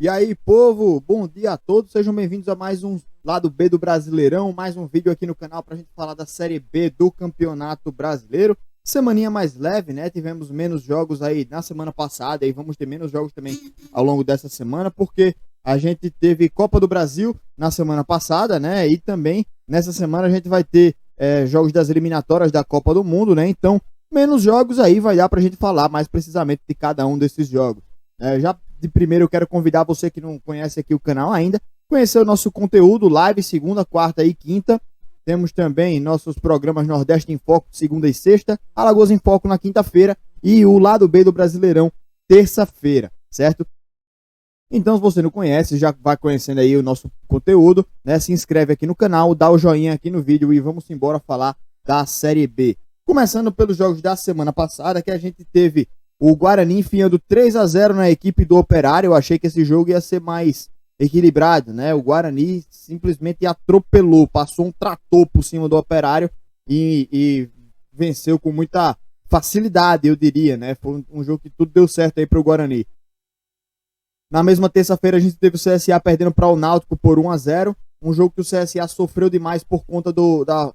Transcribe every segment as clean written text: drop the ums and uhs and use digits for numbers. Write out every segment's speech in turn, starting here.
E aí, povo, bom dia a todos, sejam bem-vindos a mais um Lado B do Brasileirão, mais um vídeo aqui no canal para a gente falar da Série B do Campeonato Brasileiro. Semaninha mais leve, né? Tivemos menos jogos aí na semana passada e vamos ter menos jogos também ao longo dessa semana, porque a gente teve Copa do Brasil na semana passada, né? E também nessa semana a gente vai ter jogos das eliminatórias da Copa do Mundo, né? Então, menos jogos aí vai dar para a gente falar mais precisamente de cada um desses jogos. Já de primeiro eu quero convidar você que não conhece aqui o canal ainda, conhecer o nosso conteúdo, live segunda, quarta e quinta. Temos também nossos programas Nordeste em Foco, segunda e sexta, Alagoas em Foco na quinta-feira e o Lado B do Brasileirão, terça-feira, certo? Então, se você não conhece, já vai conhecendo aí o nosso conteúdo, né? Se inscreve aqui no canal, dá o joinha aqui no vídeo e vamos embora falar da Série B. Começando pelos jogos da semana passada, que a gente teve o Guarani enfiando 3-0 na equipe do Operário. Eu achei que esse jogo ia ser mais equilibrado, né? O Guarani simplesmente atropelou, passou um trator por cima do Operário e venceu com muita facilidade, eu diria, né? Foi um jogo que tudo deu certo aí para o Guarani. Na mesma terça-feira a gente teve o CSA perdendo para o Náutico por 1-0, um jogo que o CSA sofreu demais por conta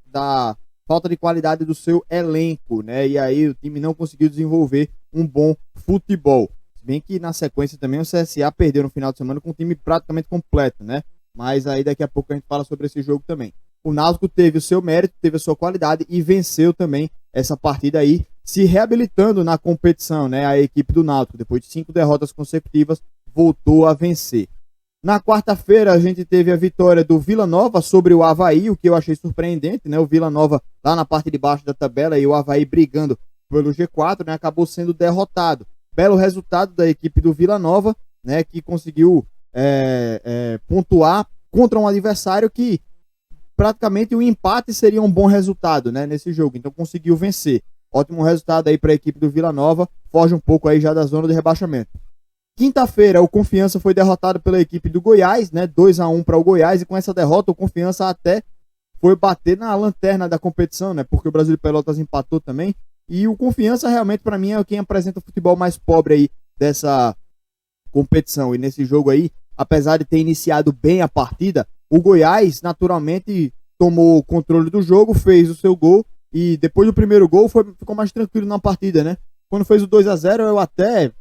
da falta de qualidade do seu elenco, né? E aí o time não conseguiu desenvolver um bom futebol. Se bem que na sequência também o CSA perdeu no final de semana com um time praticamente completo, né? Mas aí daqui a pouco a gente fala sobre esse jogo também. O Náutico teve o seu mérito, teve a sua qualidade e venceu também essa partida aí, se reabilitando na competição, né? A equipe do Náutico, depois de 5 derrotas consecutivas, voltou a vencer. Na quarta-feira a gente teve a vitória do Vila Nova sobre o Avaí, o que eu achei surpreendente, né? O Vila Nova lá na parte de baixo da tabela e o Avaí brigando pelo G4, né? Acabou sendo derrotado. Belo resultado da equipe do Vila Nova, né? Que conseguiu pontuar contra um adversário que praticamente o empate seria um bom resultado, né? Nesse jogo, então conseguiu vencer. Ótimo resultado aí para a equipe do Vila Nova, foge um pouco aí já da zona de rebaixamento. Quinta-feira, o Confiança foi derrotado pela equipe do Goiás, né? 2-1 para o Goiás, e com essa derrota o Confiança até foi bater na lanterna da competição, né? Porque o Brasil de Pelotas empatou também. E o Confiança realmente para mim é quem apresenta o futebol mais pobre aí dessa competição. E nesse jogo aí, apesar de ter iniciado bem a partida, o Goiás naturalmente tomou o controle do jogo, fez o seu gol e depois do primeiro gol ficou mais tranquilo na partida, né? Quando fez o 2-0, eu até,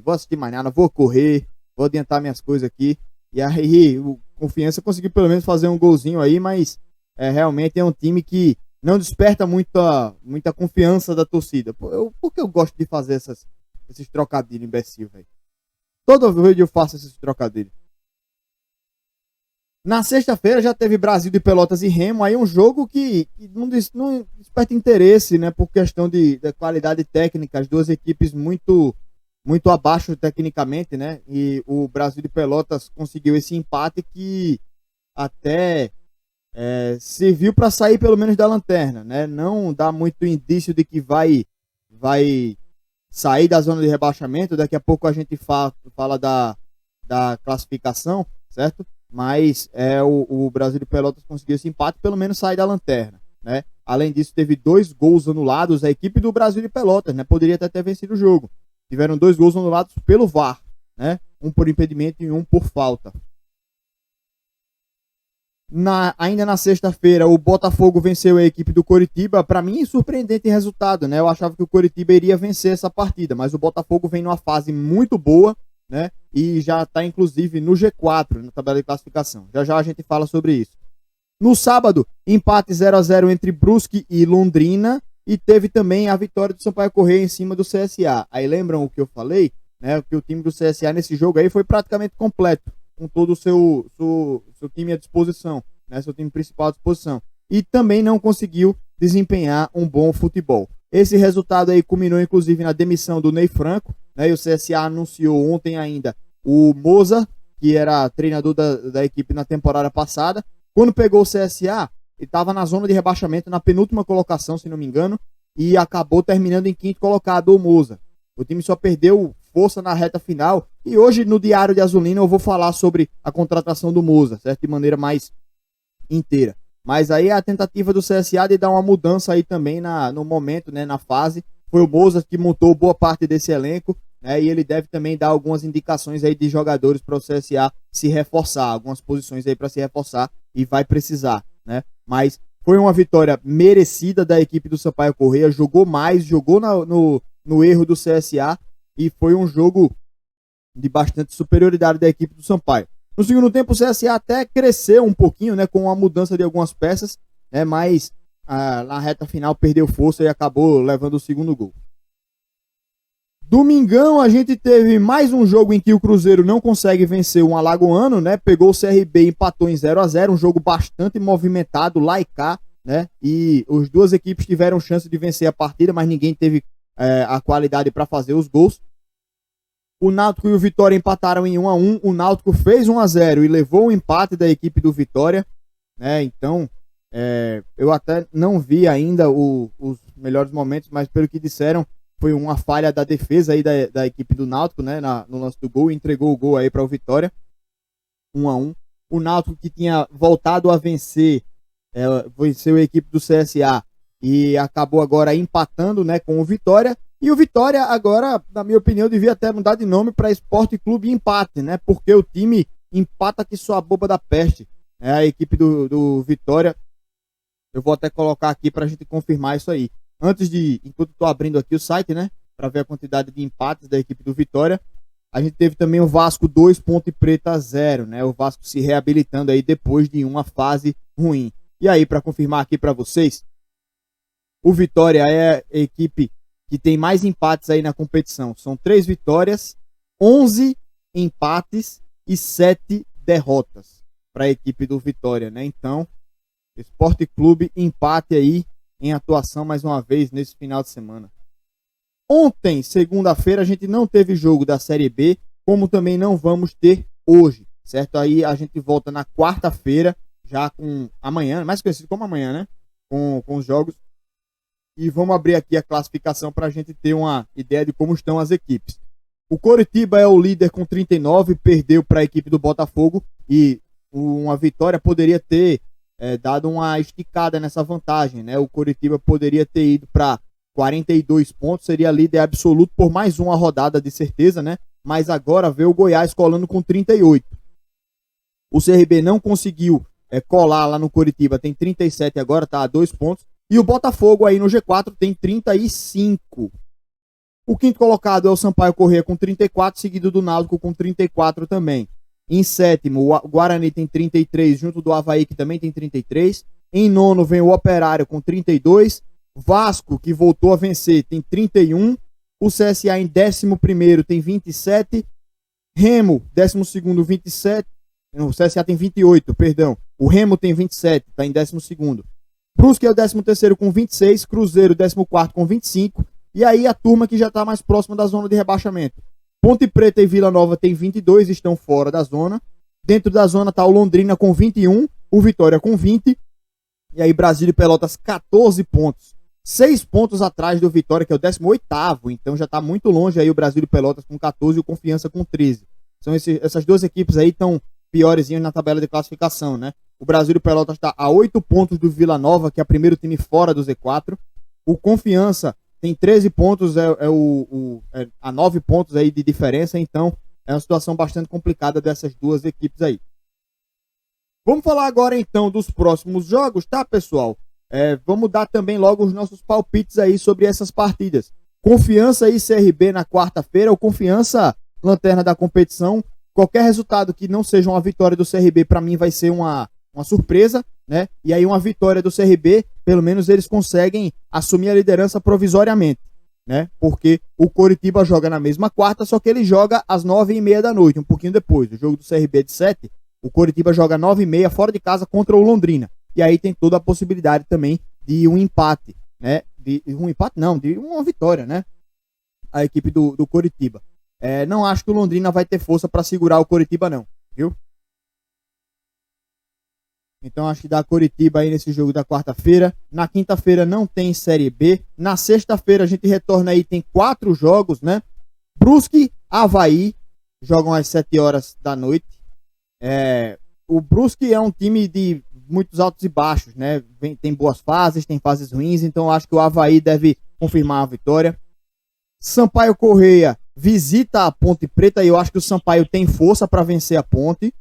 vou assistir mais nada, vou correr, vou adiantar minhas coisas aqui. E aí o Confiança conseguiu pelo menos fazer um golzinho aí, mas realmente é um time que não desperta muita confiança da torcida. Porque eu gosto de fazer esses trocadilhos imbecil, velho. Todo vídeo eu faço esses trocadilhos. Na sexta-feira já teve Brasil de Pelotas e Remo, aí um jogo que não desperta interesse, né, por questão de qualidade técnica, as duas equipes muito abaixo tecnicamente, né, e o Brasil de Pelotas conseguiu esse empate que até serviu para sair pelo menos da lanterna, né, não dá muito indício de que vai sair da zona de rebaixamento. Daqui a pouco a gente fala da classificação, certo? Mas o Brasil de Pelotas conseguiu esse empate, pelo menos sair da lanterna, né? Além disso, teve 2 gols anulados. A equipe do Brasil de Pelotas, né, poderia até ter vencido o jogo. Tiveram 2 gols anulados pelo VAR, né? Um por impedimento e um por falta. Ainda na sexta-feira, o Botafogo venceu a equipe do Coritiba. Para mim, surpreendente resultado, né? Eu achava que o Coritiba iria vencer essa partida, mas o Botafogo vem numa fase muito boa, né? E já está inclusive no G4, na tabela de classificação. Já a gente fala sobre isso. No sábado, empate 0-0 entre Brusque e Londrina, e teve também a vitória do Sampaio Corrêa em cima do CSA. Aí lembram o que eu falei, né? Que o time do CSA nesse jogo aí foi praticamente completo, com todo o seu time à disposição, né? Seu time principal à disposição. E também não conseguiu desempenhar um bom futebol. Esse resultado aí culminou inclusive na demissão do Ney Franco, né? E o CSA anunciou ontem ainda o Moza, que era treinador da equipe na temporada passada. Quando pegou o CSA, ele estava na zona de rebaixamento, na penúltima colocação, se não me engano, e acabou terminando em quinto colocado o Moza. O time só perdeu força na reta final, e hoje no Diário de Azulina eu vou falar sobre a contratação do Moza, certo? De maneira mais inteira. Mas aí a tentativa do CSA de dar uma mudança aí também no momento, né, na fase. Foi o Moza que montou boa parte desse elenco né? E ele deve também dar algumas indicações aí de jogadores para o CSA se reforçar, algumas posições aí para se reforçar e vai precisar, né? Mas foi uma vitória merecida da equipe do Sampaio Corrêa, jogou mais, jogou no erro do CSA e foi um jogo de bastante superioridade da equipe do Sampaio. No segundo tempo, o CSA até cresceu um pouquinho, né, com a mudança de algumas peças, né, mas na reta final perdeu força e acabou levando o segundo gol. Domingão, a gente teve mais um jogo em que o Cruzeiro não consegue vencer um alagoano, né? Pegou o CRB e empatou em 0-0, um jogo bastante movimentado lá e cá, né? E as duas equipes tiveram chance de vencer a partida, mas ninguém teve a qualidade para fazer os gols. O Náutico e o Vitória empataram em 1-1. O Náutico fez 1-0 e levou o empate da equipe do Vitória, né? Então, eu até não vi ainda os melhores momentos, mas pelo que disseram, foi uma falha da defesa aí da equipe do Náutico, né, no lance do gol, entregou o gol aí para o Vitória, 1-1. O Náutico, que tinha voltado a vencer, venceu a equipe do CSA e acabou agora empatando, né, com o Vitória. E o Vitória agora, na minha opinião, devia até mudar de nome para Esporte Clube Empate, né, porque o time empata que só a boba da peste. A equipe do Vitória, eu vou até colocar aqui para a gente confirmar isso aí. Enquanto estou abrindo aqui o site, né, para ver a quantidade de empates da equipe do Vitória, a gente teve também o Vasco 2, Ponte Preta 0, né, o Vasco se reabilitando aí depois de uma fase ruim. E aí, para confirmar aqui para vocês, o Vitória é a equipe que tem mais empates aí na competição. São 3 vitórias, 11 empates e 7 derrotas para a equipe do Vitória, né? Então, Esporte Clube empate aí em atuação mais uma vez nesse final de semana. Ontem, segunda-feira, a gente não teve jogo da Série B, como também não vamos ter hoje, certo? Aí a gente volta na quarta-feira, já com amanhã, mais conhecido como amanhã, né? Com os jogos. E vamos abrir aqui a classificação para a gente ter uma ideia de como estão as equipes. O Coritiba é o líder com 39, perdeu para a equipe do Botafogo e uma vitória poderia ter dado uma esticada nessa vantagem, né? O Coritiba poderia ter ido para 42 pontos, seria líder absoluto por mais uma rodada de certeza, né? Mas agora vê o Goiás colando com 38. O CRB não conseguiu colar lá no Coritiba, tem 37 agora, tá a 2 pontos. E o Botafogo aí no G4 tem 35. O quinto colocado é o Sampaio Corrêa com 34, seguido do Náutico com 34 também. Em sétimo, o Guarani tem 33, junto do Avaí, que também tem 33. Em nono vem o Operário com 32. Vasco, que voltou a vencer, tem 31. O CSA em 11º tem 27. Remo, 12º, 27. O CSA tem 28, perdão. O Remo tem 27, está em 12º. Brusque é o 13º com 26. Cruzeiro, 14º com 25. E aí a turma que já está mais próxima da zona de rebaixamento. Ponte Preta e Vila Nova tem 22, estão fora da zona. Dentro da zona está o Londrina com 21, o Vitória com 20. E aí Brasília e Pelotas 14 pontos. 6 pontos atrás do Vitória, que é o 18º. Então já está muito longe aí o Brasília e Pelotas com 14 e o Confiança com 13. São essas duas equipes aí estão piores na tabela de classificação, né? O Brasília e Pelotas está a 8 pontos do Vila Nova, que é o primeiro time fora do Z4. O Confiança tem 13 pontos, a 9 pontos aí de diferença, então é uma situação bastante complicada dessas duas equipes aí. Vamos falar agora então dos próximos jogos, tá, pessoal? Vamos dar também logo os nossos palpites aí sobre essas partidas. Confiança e CRB na quarta-feira, o Confiança, lanterna da competição. Qualquer resultado que não seja uma vitória do CRB, para mim vai ser uma surpresa, né? E aí uma vitória do CRB, pelo menos eles conseguem assumir a liderança provisoriamente, né? Porque o Coritiba joga na mesma quarta, só que ele joga às 9h30 da noite, um pouquinho depois. O jogo do CRB é de 7, o Coritiba joga 9h30 fora de casa contra o Londrina. E aí tem toda a possibilidade também de um empate, né? De uma vitória, né? A equipe do Coritiba. Não acho que o Londrina vai ter força para segurar o Coritiba, não, viu? Então acho que dá Coritiba aí nesse jogo da quarta-feira. Na quinta-feira não tem Série B. Na sexta-feira a gente retorna aí, tem 4 jogos, né? Brusque, Avaí, jogam às 7 horas da noite. O Brusque é um time de muitos altos e baixos, né? Tem boas fases, tem fases ruins, então acho que o Avaí deve confirmar a vitória. Sampaio Corrêa visita a Ponte Preta e eu acho que o Sampaio tem força para vencer a Ponte.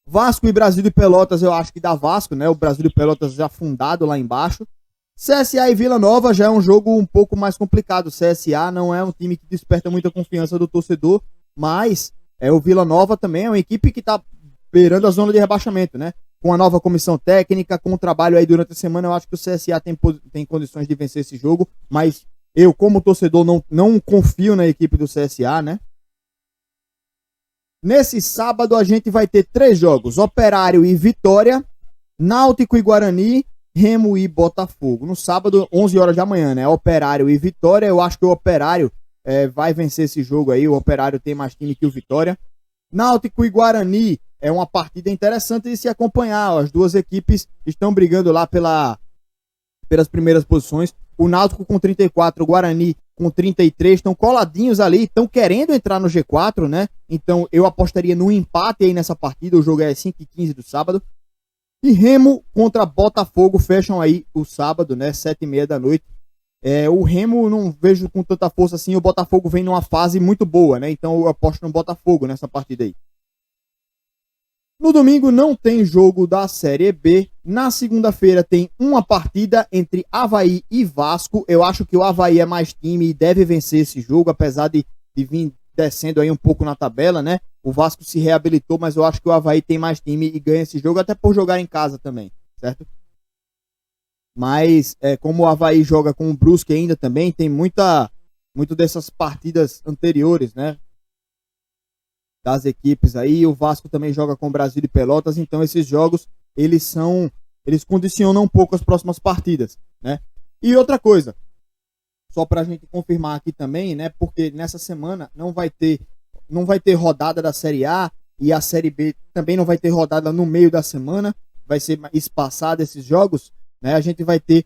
Vasco e Brasil de Pelotas, eu acho que dá Vasco, né? O Brasil de Pelotas já fundado lá embaixo. CSA e Vila Nova já é um jogo um pouco mais complicado. O CSA não é um time que desperta muita confiança do torcedor, mas o Vila Nova também é uma equipe que está beirando a zona de rebaixamento, né? Com a nova comissão técnica, com o trabalho aí durante a semana, eu acho que o CSA tem condições de vencer esse jogo, mas eu, como torcedor, não confio na equipe do CSA, né? Nesse sábado a gente vai ter 3 jogos: Operário e Vitória, Náutico e Guarani, Remo e Botafogo. No sábado, 11 horas da manhã, né? Operário e Vitória. Eu acho que o Operário vai vencer esse jogo aí. O Operário tem mais time que o Vitória. Náutico e Guarani é uma partida interessante de se acompanhar. As duas equipes estão brigando lá pelas primeiras posições. O Náutico com 34, o Guarani com 33, estão coladinhos ali, estão querendo entrar no G4, né? Então eu apostaria no empate aí nessa partida. O jogo é 5h15 do sábado. E Remo contra Botafogo fecham aí o sábado, né? 7h30 da noite. O Remo não vejo com tanta força assim. O Botafogo vem numa fase muito boa, né? Então eu aposto no Botafogo nessa partida aí. No domingo não tem jogo da Série B. Na segunda-feira tem uma partida entre Avaí e Vasco. Eu acho que o Avaí é mais time e deve vencer esse jogo, apesar de vir descendo aí um pouco na tabela, né? O Vasco se reabilitou, mas eu acho que o Avaí tem mais time e ganha esse jogo, até por jogar em casa também, certo? Mas como o Avaí joga com o Brusque ainda também, tem muito dessas partidas anteriores, né? Das equipes aí. O Vasco também joga com o Brasil de Pelotas, então esses jogos eles condicionam um pouco as próximas partidas, né? E outra coisa, só pra gente confirmar aqui também, né? Porque nessa semana não vai ter rodada da Série A e a Série B também não vai ter rodada no meio da semana, vai ser espaçado esses jogos, né? A gente vai ter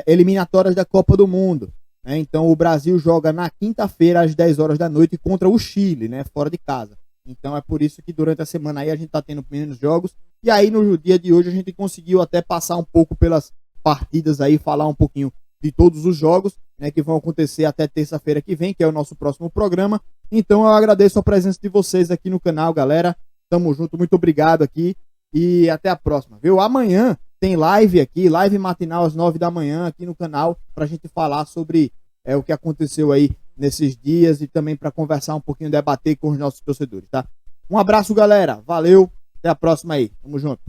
eliminatórias da Copa do Mundo, né? Então o Brasil joga na quinta-feira às 10 horas da noite contra o Chile, né? Fora de casa. Então é por isso que durante a semana aí a gente tá tendo menos jogos. E aí no dia de hoje a gente conseguiu até passar um pouco pelas partidas aí, falar um pouquinho de todos os jogos, né, que vão acontecer até terça-feira que vem, que é o nosso próximo programa. Então eu agradeço a presença de vocês aqui no canal, galera. Tamo junto, muito obrigado aqui e até a próxima, viu? Amanhã tem live aqui, live matinal às 9 da manhã aqui no canal, pra gente falar sobre o que aconteceu aí nesses dias e também para conversar um pouquinho, debater com os nossos torcedores, tá? Um abraço, galera. Valeu. Até a próxima aí. Tamo junto.